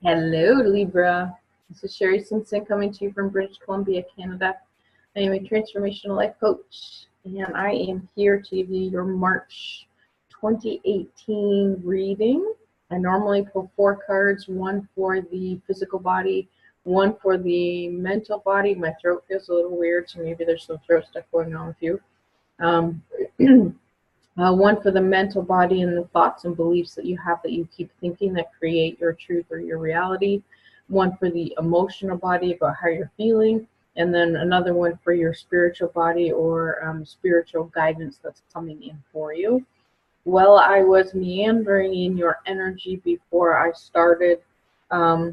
Hello, Libra. This is Sherry Simpson coming to you from British Columbia, Canada. I am a transformational life coach, and I am here to give you your March 2018 reading. I normally pull 4 cards, one for the physical body, one for the mental body. My throat feels a little weird, so maybe there's some throat stuff going on with you. Um, one for the mental body and the thoughts and beliefs that you have that you keep thinking that create your truth or your reality. One for the emotional body about how you're feeling. And then another one for your spiritual body or spiritual guidance that's coming in for you. Well, I was meandering in your energy before I started. I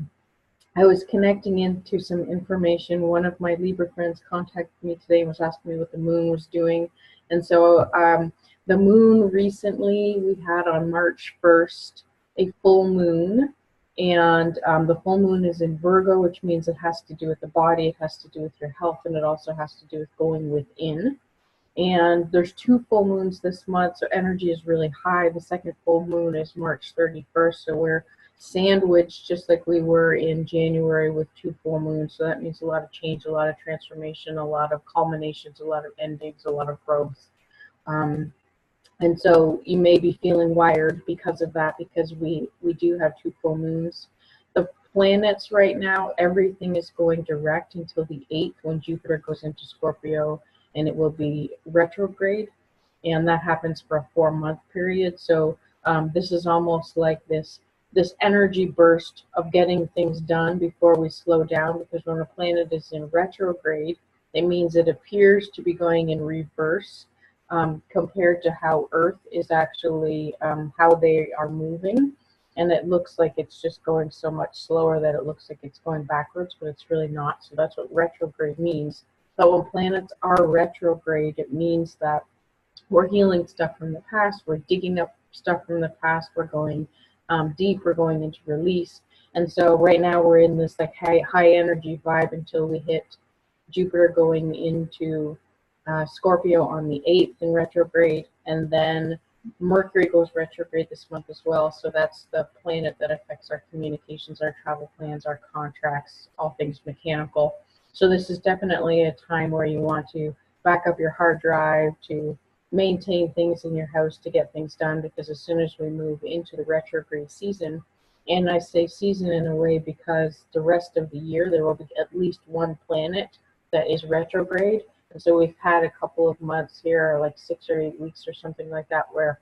was connecting into some information. One of my Libra friends contacted me today and was asking me what the moon was doing. And so the moon recently, we had on March 1st a full moon. And the full moon is in Virgo, which means it has to do with the body, it has to do with your health, and it also has to do with going within. And there's 2 full moons this month, so energy is really high. The second full moon is March 31st, so we're sandwiched just like we were in January with 2 full moons. So that means a lot of change, a lot of transformation, a lot of culminations, a lot of endings, a lot of growth. And so you may be feeling wired because of that, because we do have 2 full moons. The planets right now, everything is going direct until the 8th when Jupiter goes into Scorpio, and it will be retrograde, and that happens for a 4-month period. So this is almost like this energy burst of getting things done before we slow down, because when a planet is in retrograde, it means it appears to be going in reverse compared to how Earth is actually how they are moving. And it looks like it's just going so much slower that it looks like it's going backwards, but it's really not. So that's what retrograde means. But when planets are retrograde, it means that we're healing stuff from the past, we're digging up stuff from the past, we're going deep, we're going into release. And so right now we're in this like high energy vibe until we hit Jupiter going into Scorpio on the 8th in retrograde, and then Mercury goes retrograde this month as well. So that's the planet that affects our communications, our travel plans, our contracts, all things mechanical. So this is definitely a time where you want to back up your hard drive, to maintain things in your house, to get things done, because as soon as we move into the retrograde season, and I say season in a way because the rest of the year there will be at least one planet that is retrograde. And so we've had a couple of months here, like 6 or 8 weeks or something like that, where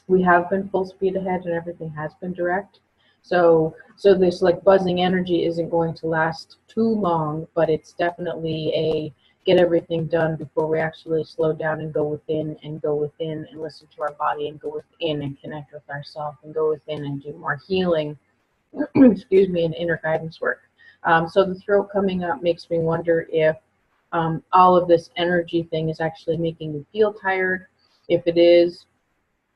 we have been full speed ahead and everything has been direct. So this like buzzing energy isn't going to last too long, but it's definitely a get everything done before we actually slow down and go within and listen to our body and go within and connect with ourselves and go within and do more healing, excuse me, and inner guidance work. So the throat coming up makes me wonder if all of this energy thing is actually making you feel tired. If it is,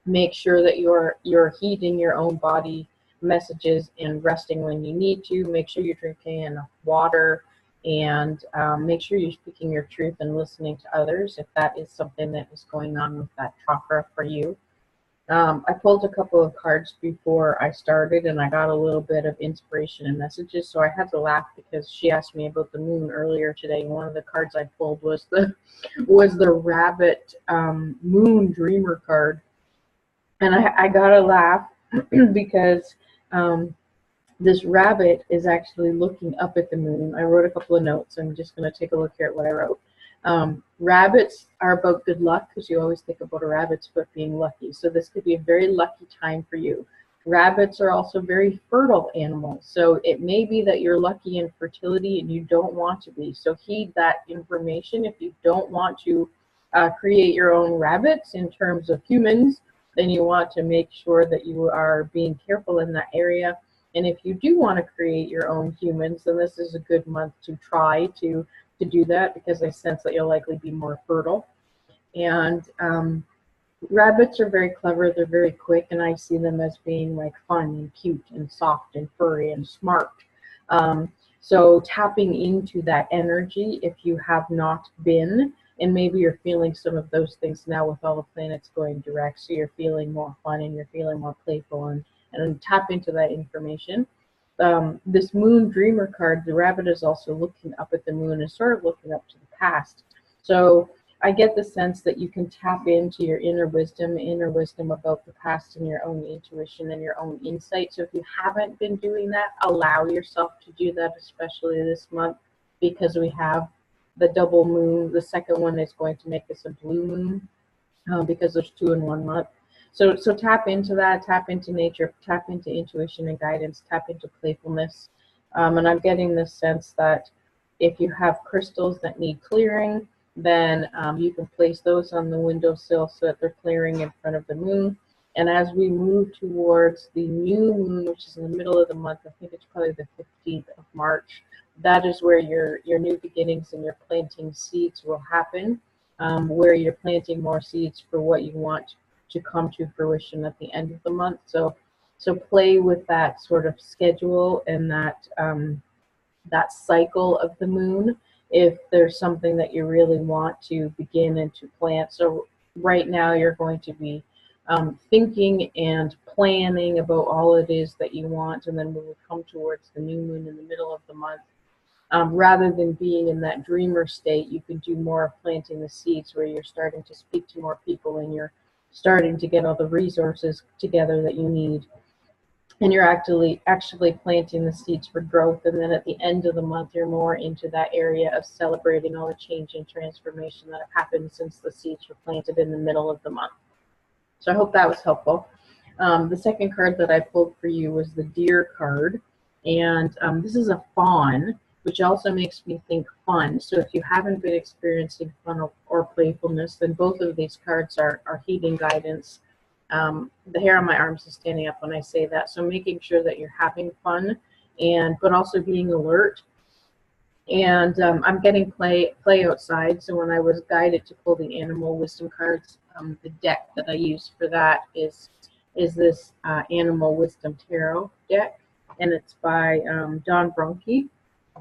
make sure that you're heating your own body messages and resting when you need to. Make sure you're drinking enough water, and make sure you're speaking your truth and listening to others if that is something that is going on with that chakra for you. I pulled a couple of cards before I started, and I got a little bit of inspiration and messages, so I had to laugh because she asked me about the moon earlier today, and one of the cards I pulled was the rabbit moon dreamer card. And I gotta laugh because this rabbit is actually looking up at the moon. I wrote a couple of notes. I'm just going to take a look here at what I wrote. Rabbits are about good luck, because you always think about a rabbit's foot being lucky. So this could be a very lucky time for you. Rabbits are also very fertile animals. So it may be that you're lucky in fertility and you don't want to be. So heed that information. If you don't want to create your own rabbits in terms of humans, then you want to make sure that you are being careful in that area. And if you do want to create your own humans, then this is a good month to try to do that, because I sense that you'll likely be more fertile. And rabbits are very clever, they're very quick, and I see them as being like fun and cute and soft and furry and smart. So tapping into that energy, if you have not been, and maybe you're feeling some of those things now with all the planets going direct, so you're feeling more fun and you're feeling more playful, and tap into that information. this moon dreamer card, the rabbit is also looking up at the moon and sort of looking up to the past. So I get the sense that you can tap into your inner wisdom about the past and your own intuition and your own insight. So if you haven't been doing that, allow yourself to do that, especially this month, because we have the double moon. The second one is going to make this a blue moon because there's 2 in 1 month. So tap into that, tap into nature, tap into intuition and guidance, tap into playfulness. And I'm getting this sense that if you have crystals that need clearing, then you can place those on the windowsill so that they're clearing in front of the moon. And as we move towards the new moon, which is in the middle of the month, I think it's probably the 15th of March, that is where your new beginnings and your planting seeds will happen, where you're planting more seeds for what you want to come to fruition at the end of the month. So play with that sort of schedule and that cycle of the moon if there's something that you really want to begin and to plant. So right now you're going to be thinking and planning about all it is that you want, and then when we come towards the new moon in the middle of the month, rather than being in that dreamer state, you can do more of planting the seeds, where you're starting to speak to more people and you're starting to get all the resources together that you need. And you're actually planting the seeds for growth. And then at the end of the month, you're more into that area of celebrating all the change and transformation that have happened since the seeds were planted in the middle of the month. So I hope that was helpful. The second card that I pulled for you was the deer card. And this is a fawn, which also makes me think fun. So if you haven't been experiencing fun or playfulness, then both of these cards are healing guidance. The hair on my arms is standing up when I say that. So making sure that you're having fun, but also being alert. And I'm getting play outside. So when I was guided to pull the animal wisdom cards, the deck that I use for that is this animal wisdom tarot deck, and it's by Don Bronke.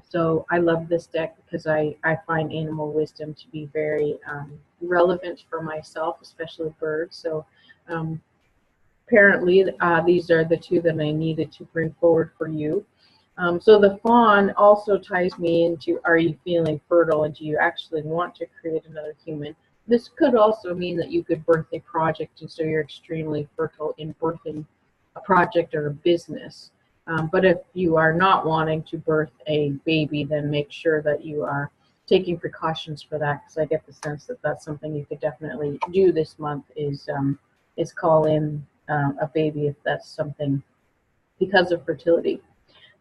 So I love this deck because I find animal wisdom to be very relevant for myself, especially birds. So apparently these are the 2 that I needed to bring forward for you. So the fawn also ties me into, are you feeling fertile, and do you actually want to create another human? This could also mean that you could birth a project, and so you're extremely fertile in birthing a project or a business. But if you are not wanting to birth a baby, then make sure that you are taking precautions for that, because I get the sense that that's something you could definitely do this month, is call in a baby if that's something, because of fertility.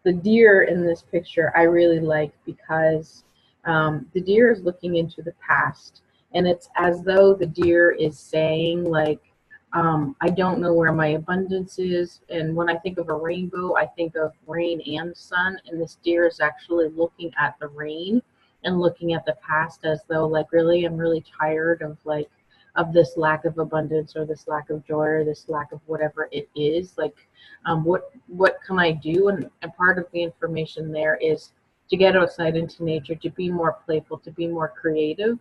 The deer in this picture I really like because the deer is looking into the past, and it's as though the deer is saying, like, I don't know where my abundance is. And when I think of a rainbow, I think of rain and sun, and this deer is actually looking at the rain and looking at the past, as though, like, really, I'm really tired of this lack of abundance, or this lack of joy, or this lack of whatever it is. Like, what can I do? And part of the information there is to get outside into nature, to be more playful, to be more creative.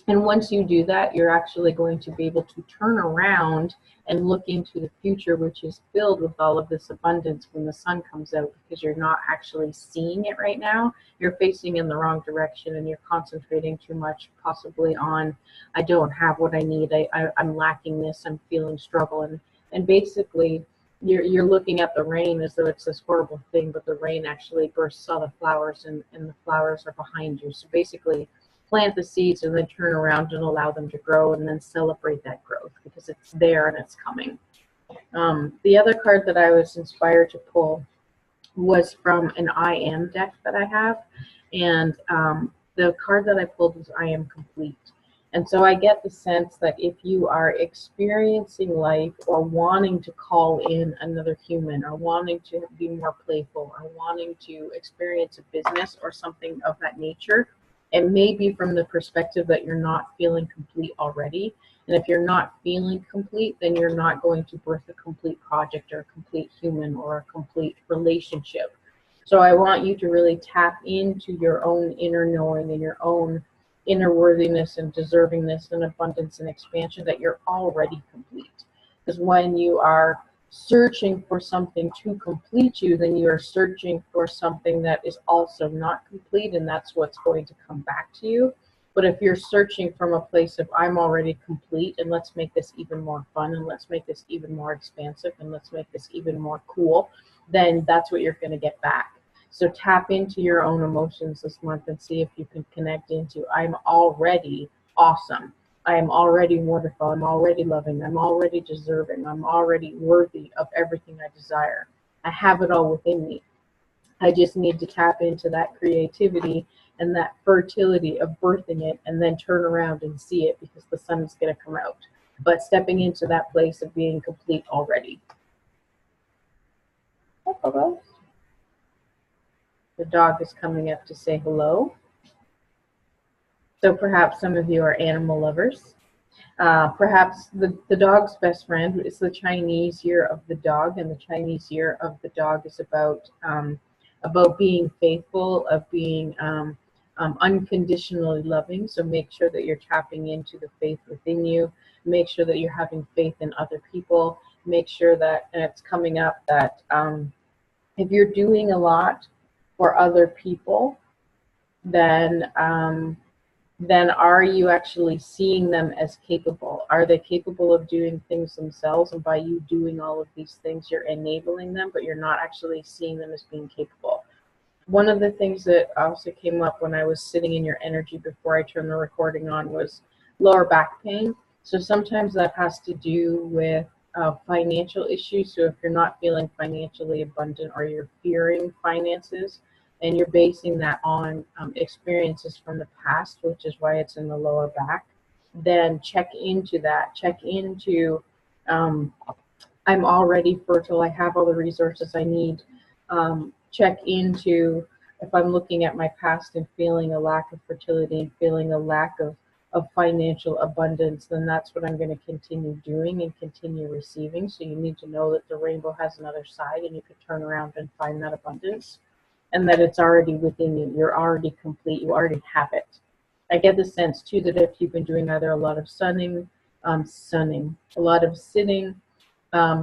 And once you do that, you're actually going to be able to turn around and look into the future, which is filled with all of this abundance when the sun comes out, because you're not actually seeing it right now. You're facing in the wrong direction, and you're concentrating too much possibly on, I don't have what I need, I'm lacking this, I'm feeling struggle. And basically, you're looking at the rain as though it's this horrible thing, but the rain actually bursts all the flowers, and the flowers are behind you. So basically, plant the seeds and then turn around and allow them to grow, and then celebrate that growth, because it's there and it's coming. The other card that I was inspired to pull was from an I Am deck that I have, and the card that I pulled was I Am Complete. And so I get the sense that if you are experiencing life, or wanting to call in another human, or wanting to be more playful, or wanting to experience a business or something of that nature, it may be from the perspective that you're not feeling complete already. And if you're not feeling complete, then you're not going to birth a complete project, or a complete human, or a complete relationship. So I want you to really tap into your own inner knowing, and your own inner worthiness and deservingness and abundance and expansion, that you're already complete. Because when you are searching for something to complete you, then you are searching for something that is also not complete, and that's what's going to come back to you. But if you're searching from a place of I'm already complete and let's make this even more fun and let's make this even more expansive and let's make this even more cool, then that's what you're going to get back. So tap into your own emotions this month and see if you can connect into I'm already awesome. I am already wonderful. I'm already loving. I'm already deserving. I'm already worthy of everything I desire. I have it all within me. I just need to tap into that creativity and that fertility of birthing it and then turn around and see it because the sun is going to come out. But stepping into that place of being complete already. Hello. The dog is coming up to say hello. So perhaps some of you are animal lovers. Perhaps the dog's best friend is the Chinese year of the dog, and the Chinese year of the dog is about being faithful, of being unconditionally loving. So make sure that you're tapping into the faith within you. Make sure that you're having faith in other people. Make sure that, and it's coming up that if you're doing a lot for other people, then are you actually seeing them as capable? Are they capable of doing things themselves? And by you doing all of these things, you're enabling them, but you're not actually seeing them as being capable. One of the things that also came up when I was sitting in your energy before I turned the recording on was lower back pain. So sometimes that has to do with financial issues. So if you're not feeling financially abundant or you're fearing finances, and you're basing that on experiences from the past, which is why it's in the lower back, then check into that. Check into, I'm already fertile. I have all the resources I need. Check into if I'm looking at my past and feeling a lack of fertility and feeling a lack of financial abundance, then that's what I'm going to continue doing and continue receiving. So you need to know that the rainbow has another side and you could turn around and find that abundance. And that it's already within you. You're already complete. You already have it. I get the sense too that if you've been doing either a lot of sunning, a lot of sitting,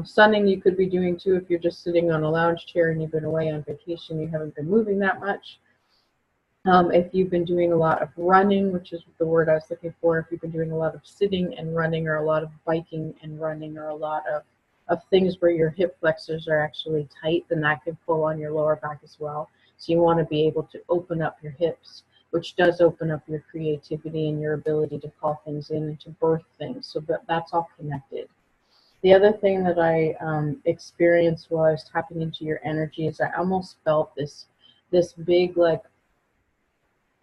sunning you could be doing too if you're just sitting on a lounge chair and you've been away on vacation, you haven't been moving that much. If you've been doing a lot of running, which is the word I was looking for, if you've been doing a lot of sitting and running or a lot of biking and running or a lot of things where your hip flexors are actually tight, then that can pull on your lower back as well. So you want to be able to open up your hips, which does open up your creativity and your ability to call things in and to birth things. So that's all connected. The other thing that I experienced while I was tapping into your energy is I almost felt this big, like,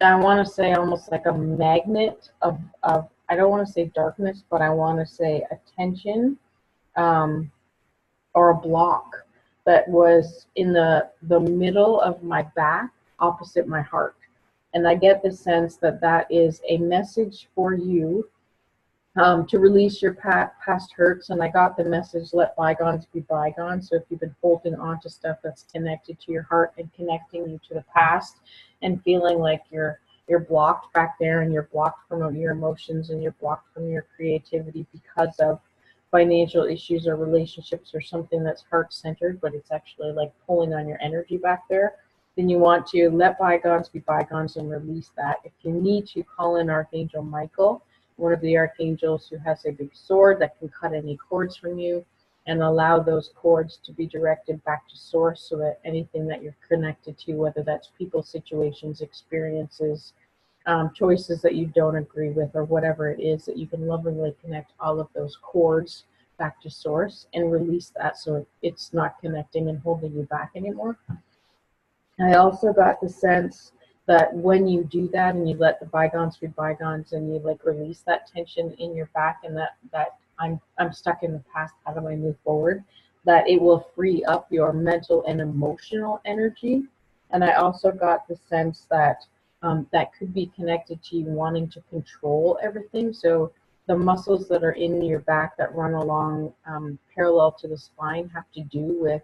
I want to say almost like a magnet of I don't want to say darkness, but I want to say a tension or a block that was in the middle of my back opposite my heart. And I get the sense that that is a message for you to release your past hurts. And I got the message, let bygones be bygones. So if you've been holding on to stuff that's connected to your heart and connecting you to the past and feeling like you're blocked back there and you're blocked from your emotions and you're blocked from your creativity because of financial issues or relationships or something that's heart-centered, but it's actually like pulling on your energy back there, then you want to let bygones be bygones and release that. If you need to, call in Archangel Michael, one of the archangels who has a big sword that can cut any cords from you and allow those cords to be directed back to source so that anything that you're connected to, whether that's people, situations, experiences, choices that you don't agree with or whatever it is, that you can lovingly connect all of those cords back to source and release that so it's not connecting and holding you back anymore. I also got the sense that when you do that and you let the bygones be bygones and you like release that tension in your back and that I'm stuck in the past, how do I move forward, that it will free up your mental and emotional energy. And I also got the sense that that could be connected to you wanting to control everything. So the muscles that are in your back that run along parallel to the spine have to do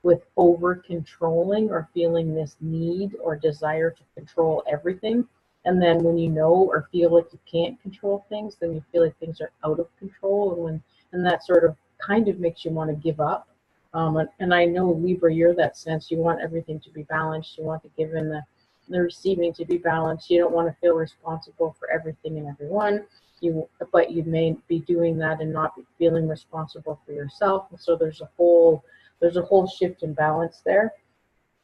with over controlling or feeling this need or desire to control everything. And then when you know or feel like you can't control things, then you feel like things are out of control, and that sort of kind of makes you want to give up. And I know, Libra, you're that sense. You want everything to be balanced. You want the giving, the receiving to be balanced. You don't want to feel responsible for everything and everyone. But you may be doing that and not be feeling responsible for yourself. And so there's a whole shift in balance there.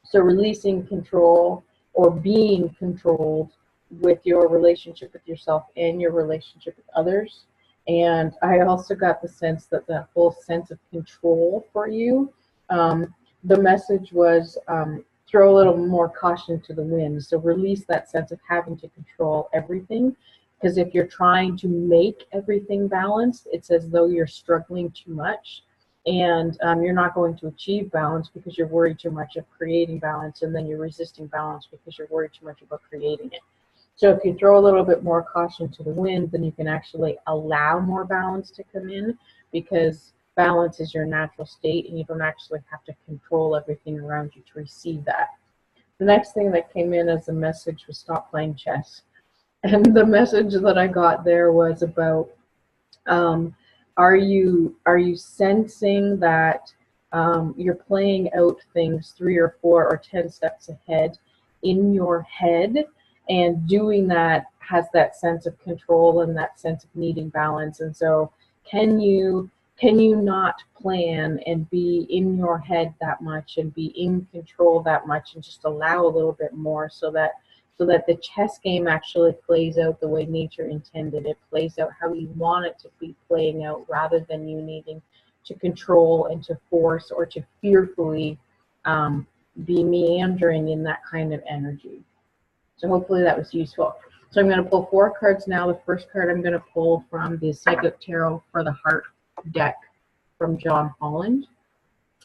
So releasing control or being controlled with your relationship with yourself and your relationship with others. And I also got the sense that that whole sense of control for you, the message was throw a little more caution to the wind. So release that sense of having to control everything. Because if you're trying to make everything balanced, it's as though you're struggling too much. And you're not going to achieve balance because you're worried too much of creating balance, and then you're resisting balance because you're worried too much about creating it. So if you throw a little bit more caution to the wind, then you can actually allow more balance to come in, because balance is your natural state and you don't actually have to control everything around you to receive that. The next thing that came in as a message was stop playing chess. And the message that I got there was about are you sensing that you're playing out things 3 or 4 or 10 steps ahead in your head, and doing that has that sense of control and that sense of needing balance. And so can you not plan and be in your head that much and be in control that much, and just allow a little bit more, so that the chess game actually plays out the way nature intended. It plays out how you want it to be playing out, rather than you needing to control and to force or to fearfully be meandering in that kind of energy. So hopefully that was useful. So I'm going to pull 4 cards now. The first card I'm going to pull from the Psychic Tarot for the Heart deck from John Holland.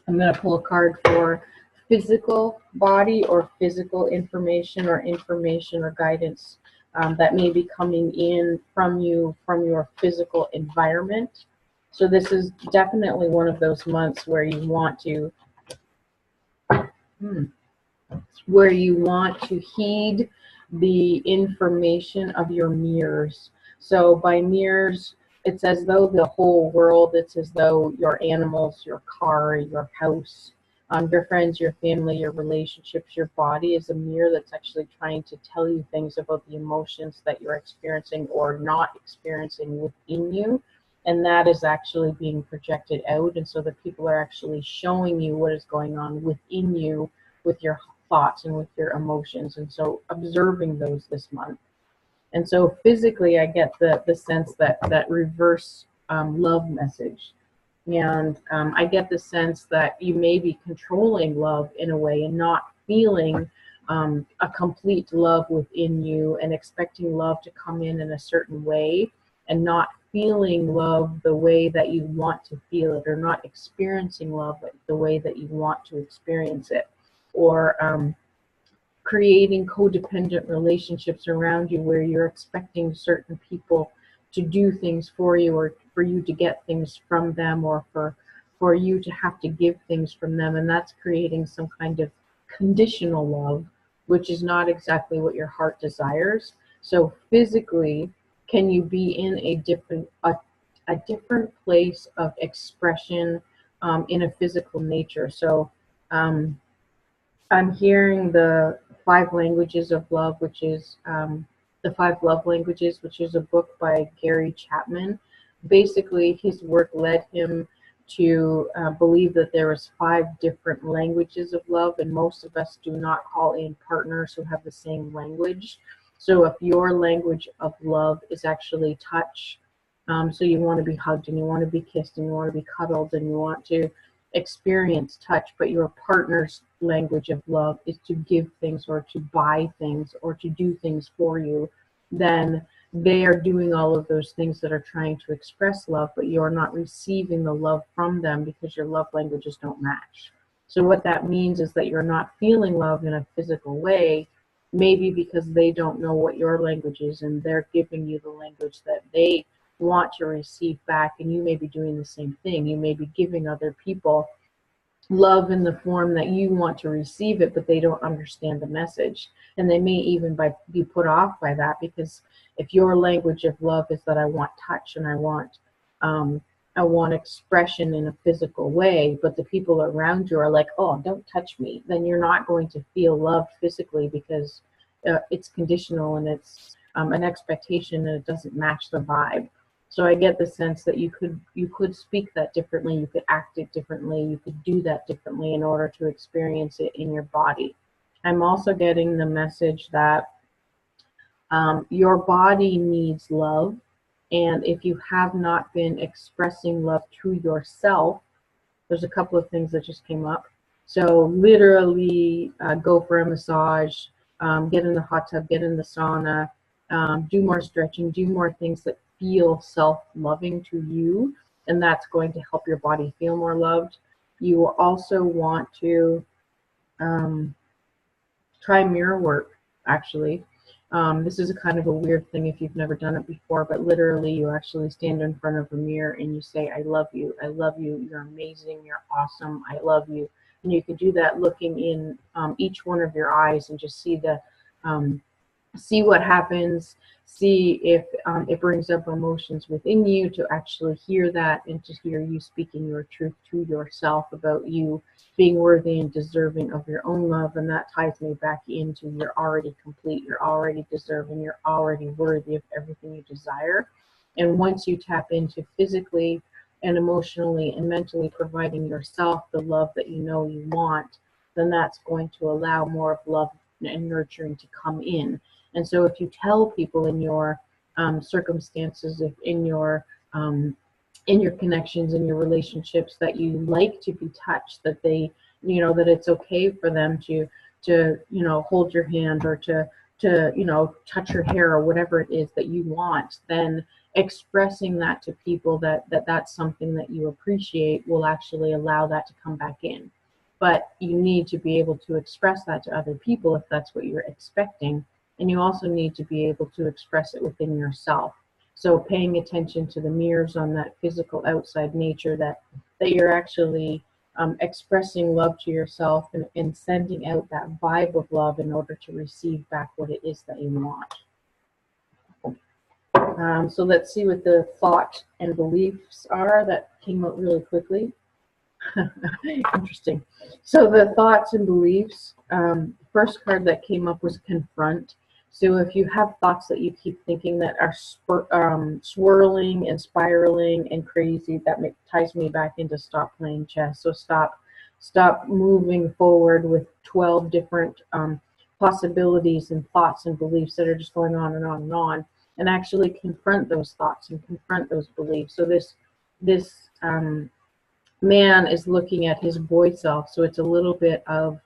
I'm going to pull a card for physical body or physical information or guidance that may be coming in from you from your physical environment. So this is definitely one of those months where you want to heed the information of your mirrors. So by mirrors, it's as though the whole world, it's as though your animals, your car, your house, your friends, your family, your relationships, your body is a mirror that's actually trying to tell you things about the emotions that you're experiencing or not experiencing within you. And that is actually being projected out. And so the people are actually showing you what is going on within you with your thoughts and with your emotions. And so observing those this month. And so physically, I get the sense that reverse love message. And I get the sense that you may be controlling love in a way and not feeling a complete love within you, and expecting love to come in a certain way, and not feeling love the way that you want to feel it, or not experiencing love the way that you want to experience it, or creating codependent relationships around you where you're expecting certain people to do things for you, or for you to get things from them, or for you to have to give things from them. And that's creating some kind of conditional love, which is not exactly what your heart desires. So physically, can you be in a different place of expression in a physical nature? So I'm hearing the 5 languages of love, which is the 5 love languages, which is a book by Gary Chapman. Basically, his work led him to believe that there was 5 different languages of love, and most of us do not call in partners who have the same language. So if your language of love is actually touch, so you want to be hugged, and you want to be kissed, and you want to be cuddled, and you want to experience touch, but your partner's language of love is to give things, or to buy things, or to do things for you, then they are doing all of those things that are trying to express love, but you're not receiving the love from them because your love languages don't match. So what that means is that you're not feeling love in a physical way, maybe because they don't know what your language is, and they're giving you the language that they want to receive back, and you may be doing the same thing. You may be giving other people love in the form that you want to receive it, but they don't understand the message, and they may even be put off by that, because if your language of love is that I want touch, and I want want expression in a physical way, but the people around you are like, oh, don't touch me, then you're not going to feel loved physically, because it's conditional, and it's an expectation, and it doesn't match the vibe. So I get the sense that you could speak that differently, you could act it differently, you could do that differently in order to experience it in your body. I'm also getting the message that your body needs love, and if you have not been expressing love to yourself, there's a couple of things that just came up. So literally go for a massage, get in the hot tub, get in the sauna, do more stretching, do more things that feel self-loving to you, and that's going to help your body feel more loved. You also want to try mirror work, actually. This is a kind of a weird thing if you've never done it before, but literally you actually stand in front of a mirror and you say, I love you, you're amazing, you're awesome, I love you. And you can do that looking in each one of your eyes and just see the see what happens, see if it brings up emotions within you, to actually hear that and to hear you speaking your truth to yourself about you being worthy and deserving of your own love. And that ties me back into you're already complete, you're already deserving, you're already worthy of everything you desire. And once you tap into physically and emotionally and mentally providing yourself the love that you know you want, then that's going to allow more of love and nurturing to come in. And so if you tell people in your circumstances, if in your connections, in your relationships, that you like to be touched, that they, that it's okay for them to hold your hand, or to touch your hair, or whatever it is that you want, then expressing that to people that's something that you appreciate will actually allow that to come back in. But you need to be able to express that to other people if that's what you're expecting. And you also need to be able to express it within yourself. So paying attention to the mirrors on that physical outside nature, that you're actually expressing love to yourself, and sending out that vibe of love in order to receive back what it is that you want. So let's see what the thought and beliefs are. That came out really quickly. Interesting. So the thoughts and beliefs, first card that came up was confront. So if you have thoughts that you keep thinking that are swirling and spiraling and crazy, that ties me back into stop playing chess. So stop moving forward with 12 different possibilities and thoughts and beliefs that are just going on and on and on, and actually confront those thoughts and confront those beliefs. So this man is looking at his boy self, so it's a little bit of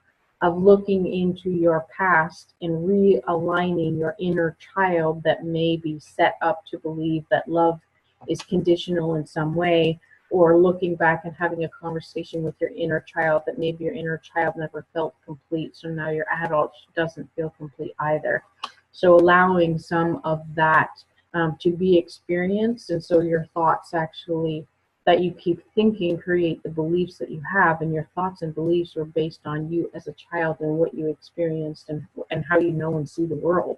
looking into your past and realigning your inner child that may be set up to believe that love is conditional in some way, or looking back and having a conversation with your inner child that maybe your inner child never felt complete, so now your adult doesn't feel complete either. So allowing some of that to be experienced, and so your thoughts actually that you keep thinking create the beliefs that you have, and your thoughts and beliefs are based on you as a child and what you experienced and how you know and see the world.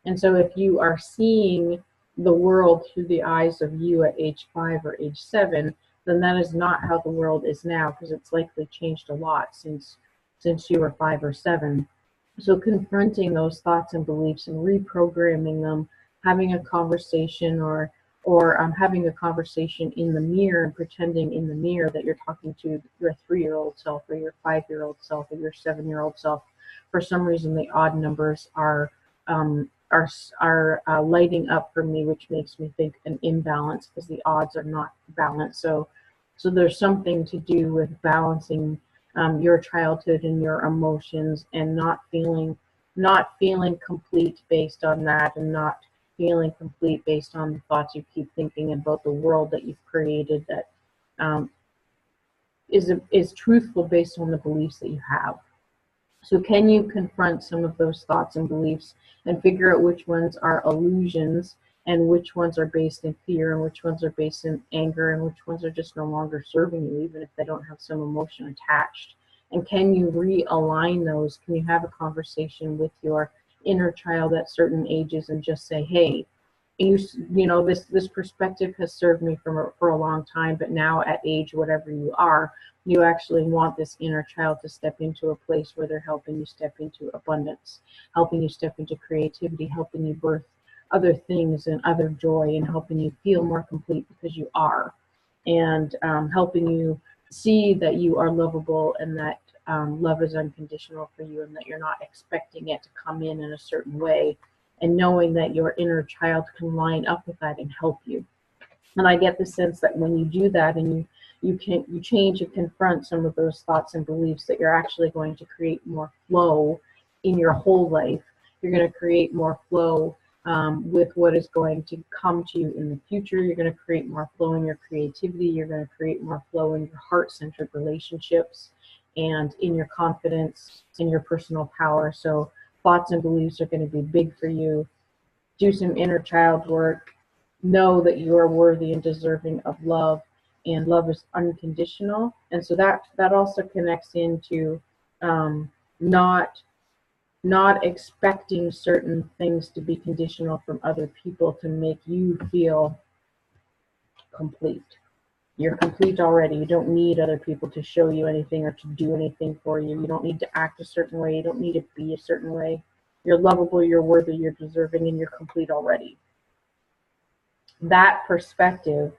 And so if you are seeing the world through the eyes of you at age 5 or age 7, then that is not how the world is now, because it's likely changed a lot since you were 5 or 7. So confronting those thoughts and beliefs and reprogramming them, having a conversation, or having a conversation in the mirror and pretending in the mirror that you're talking to your 3-year-old self, or your 5-year-old self, or your 7-year-old self. For some reason, the odd numbers are lighting up for me, which makes me think an imbalance, because the odds are not balanced. So there's something to do with balancing your childhood and your emotions, and not feeling complete based on that, and not feeling complete based on the thoughts you keep thinking about the world that you've created that is truthful based on the beliefs that you have. So can you confront some of those thoughts and beliefs and figure out which ones are illusions, and which ones are based in fear, and which ones are based in anger, and which ones are just no longer serving you, even if they don't have some emotion attached? And can you realign those? Can you have a conversation with your inner child at certain ages and just say, hey, you know, this perspective has served me for a long time, but now at age whatever you are, you actually want this inner child to step into a place where they're helping you step into abundance, helping you step into creativity, helping you birth other things and other joy, and helping you feel more complete because you are, and helping you see that you are lovable, and that love is unconditional for you, and that you're not expecting it to come in a certain way, and knowing that your inner child can line up with that and help you. And I get the sense that when you do that, and you change and confront some of those thoughts and beliefs, that you're actually going to create more flow in your whole life. You're going to create more flow with what is going to come to you in the future. You're going to create more flow in your creativity. You're going to create more flow in your heart-centered relationships, and in your confidence, in your personal power. So thoughts and beliefs are going to be big for you. Do some inner child work. Know that you are worthy and deserving of love, and love is unconditional. And so that also connects into not expecting certain things to be conditional from other people to make you feel complete. You're complete already. You don't need other people to show you anything or to do anything for you. You don't need to act a certain way. You don't need to be a certain way. You're lovable, you're worthy, you're deserving, and you're complete already. That perspective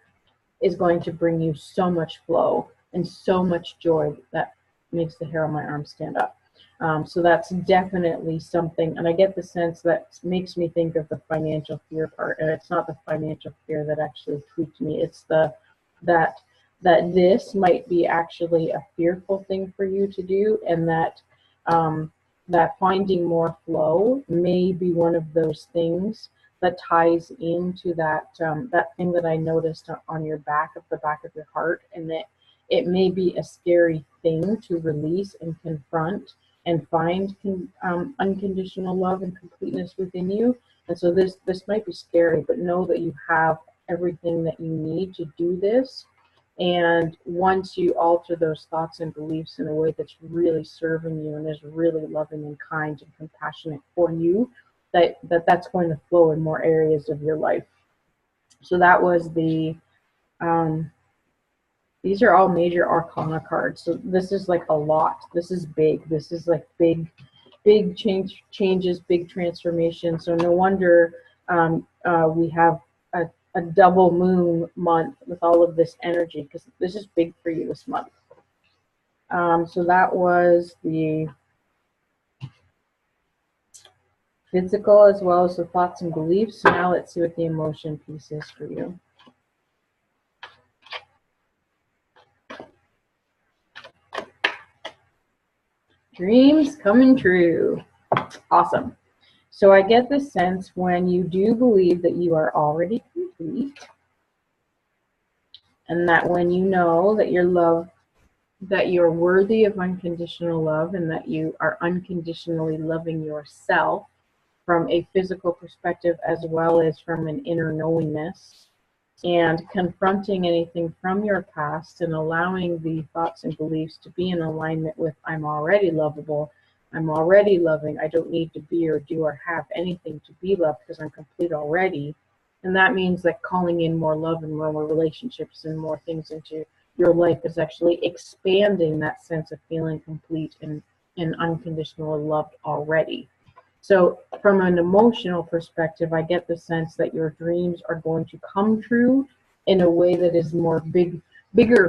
is going to bring you so much flow and so much joy that makes the hair on my arm stand up. So that's definitely something, and I get the sense that makes me think of the financial fear part, and it's not the financial fear that actually tweaked me. It's that this might be actually a fearful thing for you to do, and that that finding more flow may be one of those things that ties into that that thing that I noticed on your back, of the back of your heart, and that it may be a scary thing to release and confront and find unconditional love and completeness within you. And so this might be scary, but know that you have everything that you need to do this. And once you alter those thoughts and beliefs in a way that's really serving you and is really loving and kind and compassionate for you, that's going to flow in more areas of your life. So that was the these are all major arcana cards. So this is like a lot. This is big. This is like big changes, big transformation. So no wonder we have a double moon month with all of this energy, because this is big for you this month. So that was the physical as well as the thoughts and beliefs. So now let's see what the emotion piece is for you. Dreams coming true. Awesome. So I get the sense when you do believe that you are already complete, and that when you know that you're loved, that you're worthy of unconditional love, and that you are unconditionally loving yourself from a physical perspective as well as from an inner knowingness, and confronting anything from your past and allowing the thoughts and beliefs to be in alignment with I'm already lovable, I'm already loving, I don't need to be or do or have anything to be loved because I'm complete already. And that means that calling in more love and more relationships and more things into your life is actually expanding that sense of feeling complete and unconditionally loved already. So from an emotional perspective, I get the sense that your dreams are going to come true in a way that is more bigger, bigger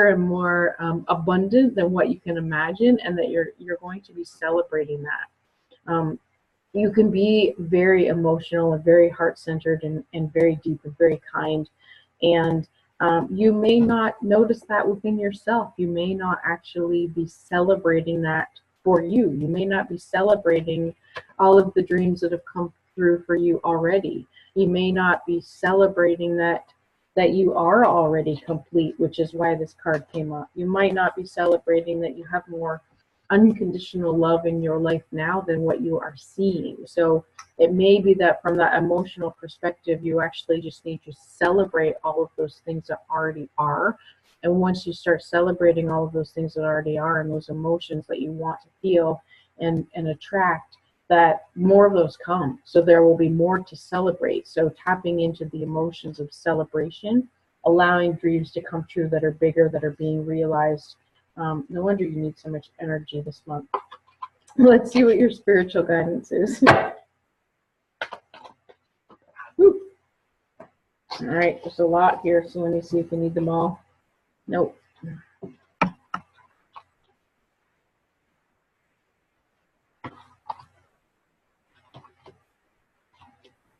and more abundant than what you can imagine, and that you're going to be celebrating that. You can be very emotional and very heart-centered and very deep and very kind, and you may not notice that within yourself. You may not actually be celebrating that for you. You may not be celebrating all of the dreams that have come through for you already. You may not be celebrating that you are already complete, which is why this card came up. You might not be celebrating that you have more unconditional love in your life now than what you are seeing. So it may be that from that emotional perspective, you actually just need to celebrate all of those things that already are. And once you start celebrating all of those things that already are and those emotions that you want to feel and attract, that more of those come. So there will be more to celebrate. So tapping into the emotions of celebration, allowing dreams to come true that are bigger, that are being realized. No wonder you need so much energy this month. Let's see what your spiritual guidance is. Woo. All right, there's a lot here, so let me see if you need them all. Nope.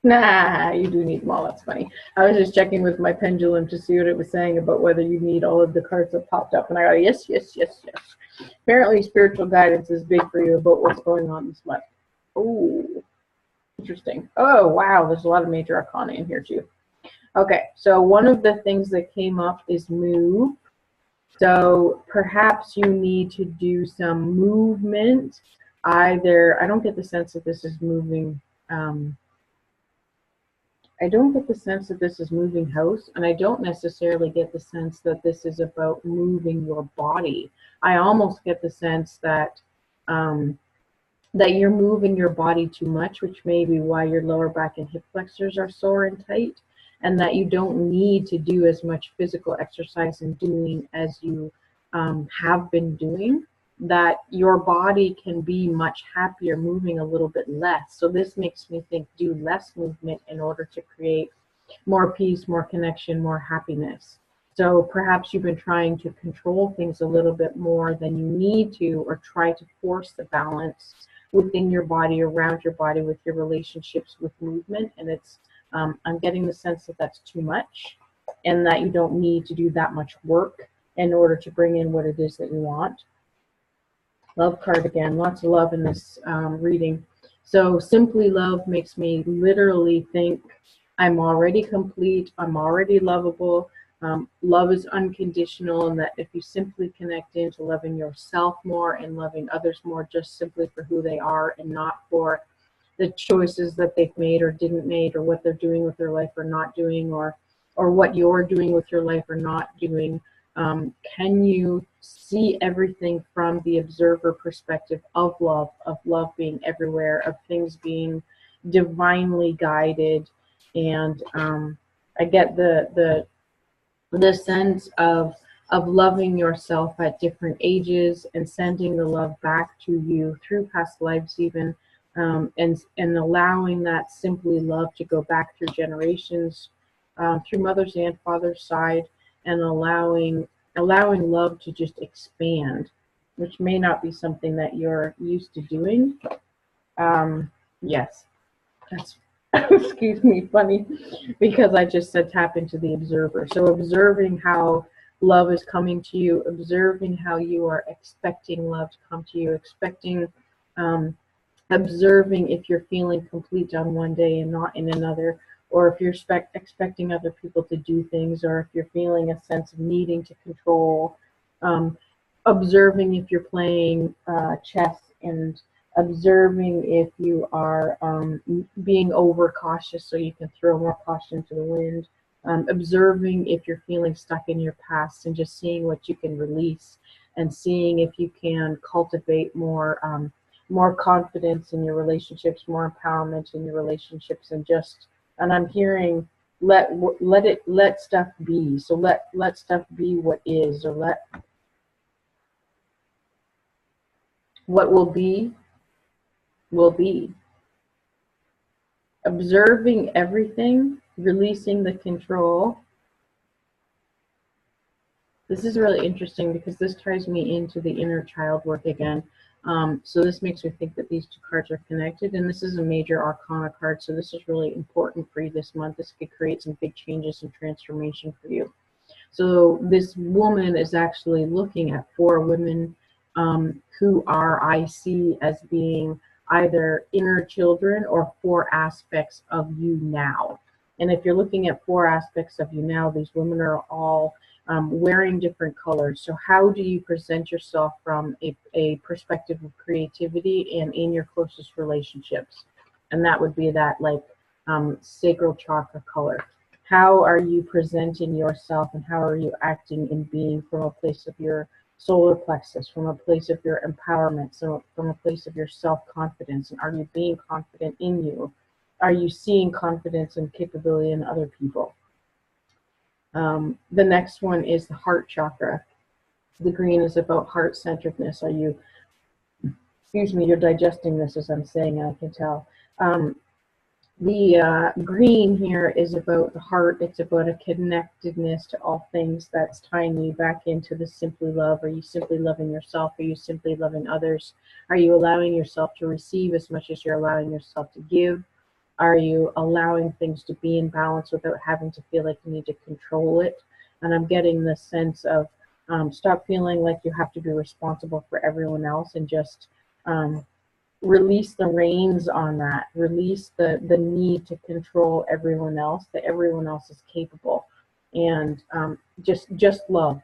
Nah, you do need them all. That's funny. I was just checking with my pendulum to see what it was saying about whether you need all of the cards that popped up, and I got a yes, yes, yes, yes. Apparently, spiritual guidance is big for you about what's going on this month. Oh, interesting. Oh, wow, there's a lot of major arcana in here too. Okay, so one of the things that came up is move. So perhaps you need to do some movement. Either, I don't get the sense that this is moving. I don't get the sense that this is moving house, and I don't necessarily get the sense that this is about moving your body. I almost get the sense that that you're moving your body too much, which may be why your lower back and hip flexors are sore and tight, and that you don't need to do as much physical exercise and doing as you have been doing, that your body can be much happier moving a little bit less. So this makes me think do less movement in order to create more peace, more connection, more happiness. So perhaps you've been trying to control things a little bit more than you need to, or try to force the balance within your body, around your body, with your relationships with movement. And it's I'm getting the sense that that's too much, and that you don't need to do that much work in order to bring in what it is that you want. Love card again, lots of love in this reading. So simply love makes me literally think I'm already complete, I'm already lovable. Love is unconditional, and that if you simply connect into loving yourself more and loving others more, just simply for who they are and not for the choices that they've made or didn't make, or what they're doing with their life or not doing, or what you're doing with your life or not doing. Can you see everything from the observer perspective of love being everywhere, of things being divinely guided? And I get the sense of loving yourself at different ages and sending the love back to you through past lives even, and allowing that simply love to go back through generations, through mother's and father's side, and allowing love to just expand, which may not be something that you're used to doing. Yes, that's excuse me, funny, because I just said tap into the observer. So observing how love is coming to you, observing how you are expecting love to come to you, observing if you're feeling complete on one day and not in another, or if you're expecting other people to do things, or if you're feeling a sense of needing to control. Observing if you're playing chess, and observing if you are being overcautious so you can throw more caution to the wind. Observing if you're feeling stuck in your past, and just seeing what you can release, and seeing if you can cultivate more confidence in your relationships, more empowerment in your relationships, and I'm hearing let stuff be. So let stuff be what is, or let what will be. Observing everything, releasing the control. This is really interesting because this ties me into the inner child work again. So this makes me think that these two cards are connected, and this is a major arcana card, so this is really important for you this month. This could create some big changes and transformation for you. So this woman is actually looking at 4 women who I see as being either inner children or 4 aspects of you now. And if you're looking at 4 aspects of you now, these women are all wearing different colors. So how do you present yourself from a perspective of creativity and in your closest relationships? And that would be that like sacral chakra color. How are you presenting yourself, and how are you acting and being from a place of your solar plexus, from a place of your empowerment, so from a place of your self-confidence. And are you being confident in you? Are you seeing confidence and capability in other people? The next one is the heart chakra. The green is about heart-centeredness. Are you, excuse me, you're digesting this as I'm saying, I can tell. The green here is about the heart. It's about a connectedness to all things that's tying you back into the simply love. Are you simply loving yourself? Are you simply loving others? Are you allowing yourself to receive as much as you're allowing yourself to give? Are you allowing things to be in balance without having to feel like you need to control it? And I'm getting this sense of stop feeling like you have to be responsible for everyone else, and just release the reins on that. Release the need to control everyone else, that everyone else is capable. And just love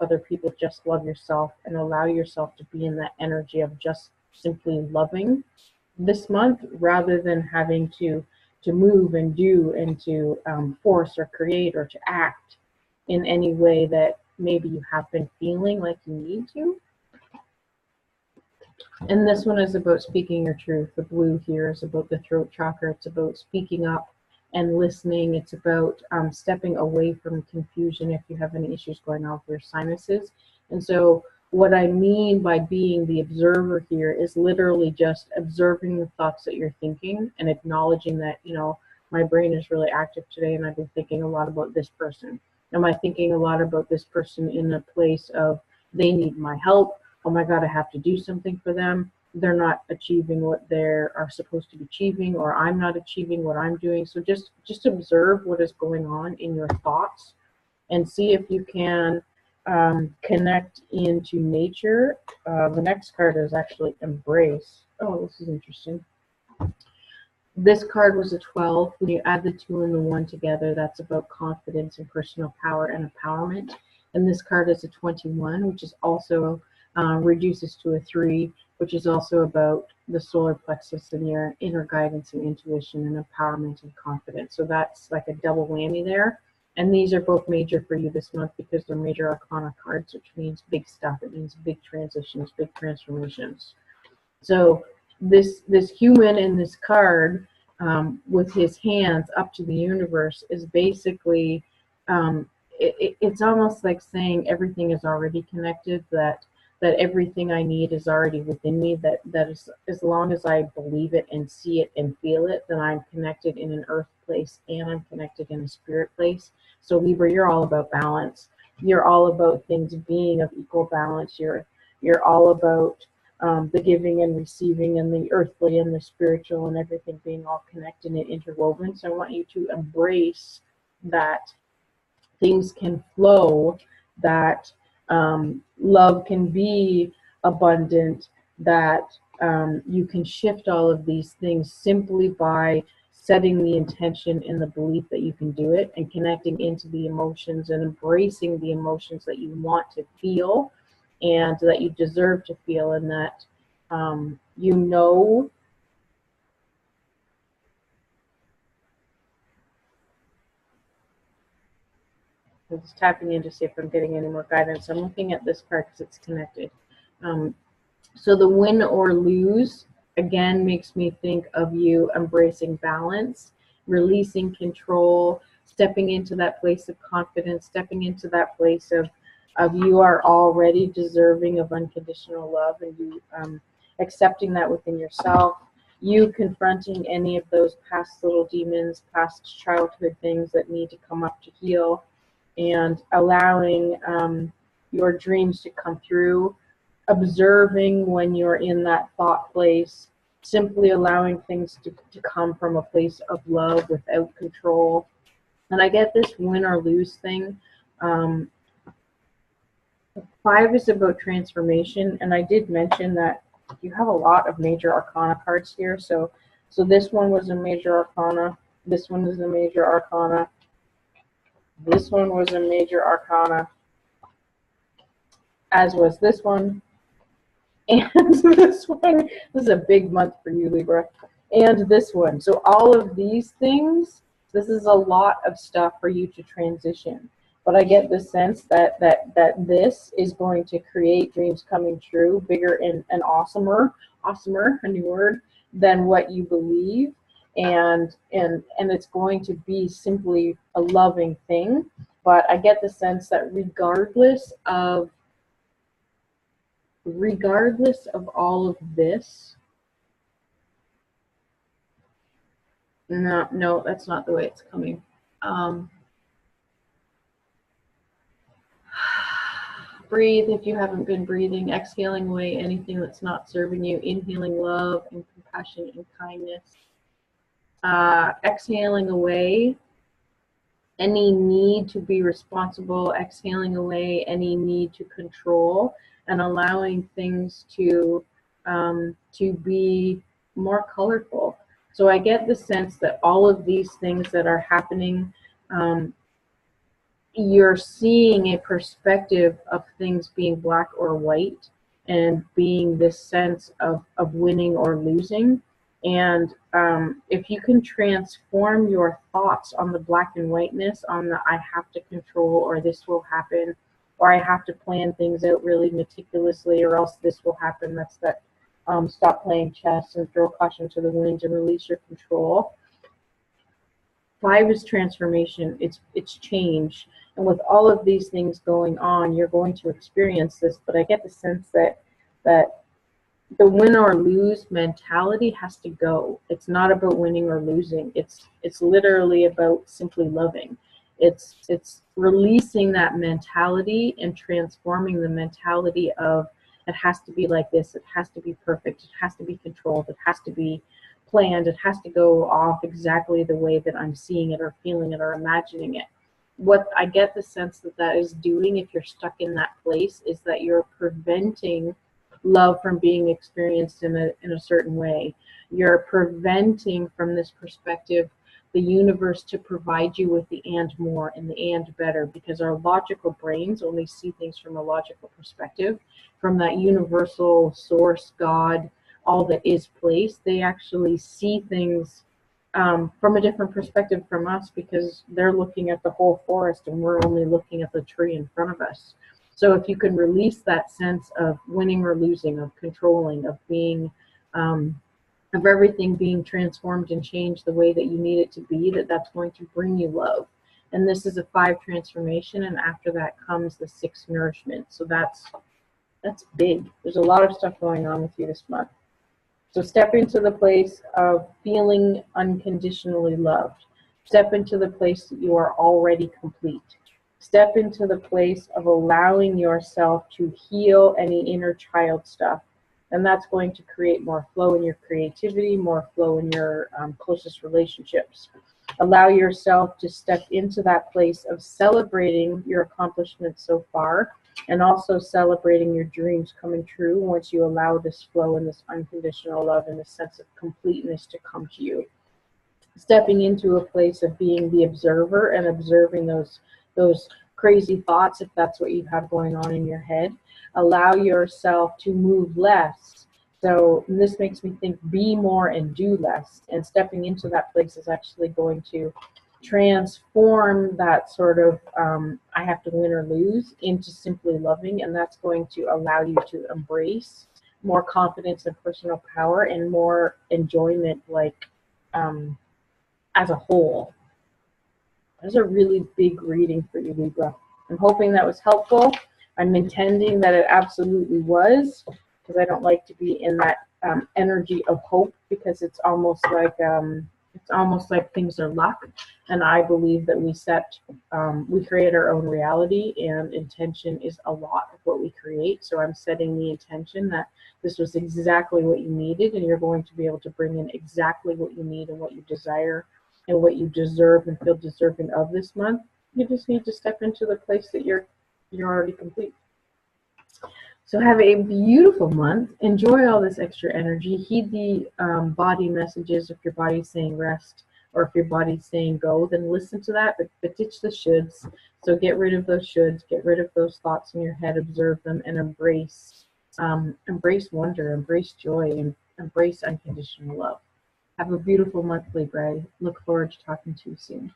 other people, just love yourself, and allow yourself to be in that energy of just simply loving this month, rather than having to move and do and to force or create or to act in any way that maybe you have been feeling like you need to. And this one is about speaking your truth. The blue here is about the throat chakra. It's about speaking up and listening. It's about stepping away from confusion if you have any issues going on with your sinuses. And so what I mean by being the observer here is literally just observing the thoughts that you're thinking and acknowledging that, you know, my brain is really active today and I've been thinking a lot about this person. Am I thinking a lot about this person in a place of they need my help? Oh my God, I have to do something for them. They're not achieving what they are supposed to be achieving, or I'm not achieving what I'm doing. So just observe what is going on in your thoughts and see if you can connect into nature. The next card is actually embrace. Oh, this is interesting. This card was a 12. When you add the 2 and the 1 together, that's about confidence and personal power and empowerment. And this card is a 21, which is also reduces to a 3, which is also about the solar plexus and your inner guidance and intuition and empowerment and confidence. So that's like a double whammy there. And these are both major for you this month because they're major arcana cards, which means big stuff. It means big transitions, big transformations. So this human in this card with his hands up to the universe is basically, it's almost like saying everything is already connected, that everything I need is already within me, that is, as long as I believe it and see it and feel it, then I'm connected in an earth place and I'm connected in a spirit place. So Libra, you're all about balance. You're all about things being of equal balance. You're all about the giving and receiving and the earthly and the spiritual and everything being all connected and interwoven. So I want you to embrace that things can flow, that love can be abundant, that you can shift all of these things simply by setting the intention and the belief that you can do it, and connecting into the emotions and embracing the emotions that you want to feel and that you deserve to feel, and that you know I'm just tapping in to see if I'm getting any more guidance. I'm looking at this card because it's connected. So the win or lose, again, makes me think of you embracing balance, releasing control, stepping into that place of confidence, stepping into that place of you are already deserving of unconditional love, and you accepting that within yourself, you confronting any of those past little demons, past childhood things that need to come up to heal, and allowing your dreams to come through, observing when you're in that thought place, simply allowing things to come from a place of love without control. And I get this win or lose thing. 5 is about transformation, and I did mention that you have a lot of major arcana cards here. So this one was a major arcana, this one is a major arcana, this one was a major arcana, as was this one, and this one. This is a big month for you, Libra. And this one. So all of these things, this is a lot of stuff for you to transition. but I get the sense that this is going to create dreams coming true, bigger and awesomer, a new word, than what you believe. And it's going to be simply a loving thing. But I get the sense that regardless of all of this, no, that's not the way it's coming. Breathe if you haven't been breathing, exhaling away anything that's not serving you, inhaling love and compassion and kindness. Exhaling away any need to be responsible, exhaling away any need to control, and allowing things to be more colorful. So I get the sense that all of these things that are happening, you're seeing a perspective of things being black or white, and being this sense of winning or losing. And if you can transform your thoughts on the black and whiteness, on the I have to control, or this will happen, or I have to plan things out really meticulously, or else this will happen. That's that stop playing chess and throw caution to the wind and release your control. 5 is transformation. It's change. And with all of these things going on, you're going to experience this. But I get the sense that the win or lose mentality has to go. It's not about winning or losing. It's literally about simply loving. It's releasing that mentality and transforming the mentality of it has to be like this, it has to be perfect, it has to be controlled, it has to be planned, it has to go off exactly the way that I'm seeing it or feeling it or imagining it. What I get the sense that is doing, if you're stuck in that place, is that you're preventing love from being experienced in a certain way. You're preventing, from this perspective, the universe to provide you with the and more and the and better, because our logical brains only see things from a logical perspective, from that universal source, God, all that is place. They actually see things from a different perspective from us, because they're looking at the whole forest and we're only looking at the tree in front of us. So if you can release that sense of winning or losing, of controlling, of being, of everything being transformed and changed the way that you need it to be, that's going to bring you love. And this is a 5 transformation, and after that comes the 6 nourishment. So that's big. There's a lot of stuff going on with you this month. So step into the place of feeling unconditionally loved. Step into the place that you are already complete. Step into the place of allowing yourself to heal any inner child stuff. And that's going to create more flow in your creativity, more flow in your closest relationships. Allow yourself to step into that place of celebrating your accomplishments so far, and also celebrating your dreams coming true once you allow this flow and this unconditional love and this sense of completeness to come to you. Stepping into a place of being the observer and observing those crazy thoughts, if that's what you have going on in your head. Allow yourself to move less. So this makes me think be more and do less. And stepping into that place is actually going to transform that sort of I have to win or lose into simply loving. And that's going to allow you to embrace more confidence and personal power and more enjoyment, like as a whole. That's a really big reading for you, Libra. I'm hoping that was helpful. I'm intending that it absolutely was, because I don't like to be in that energy of hope, because it's almost like things are luck. And I believe that we create our own reality, and intention is a lot of what we create. So I'm setting the intention that this was exactly what you needed, and you're going to be able to bring in exactly what you need and what you desire and what you deserve and feel deserving of this month. You just need to step into the place that you're already complete. So have a beautiful month. Enjoy all this extra energy. Heed the body messages. If your body's saying rest, or if your body's saying go, then listen to that, but ditch the shoulds. So get rid of those shoulds, get rid of those thoughts in your head, observe them, and embrace wonder, embrace joy, and embrace unconditional love. Have a beautiful month, Libra. I look forward to talking to you soon.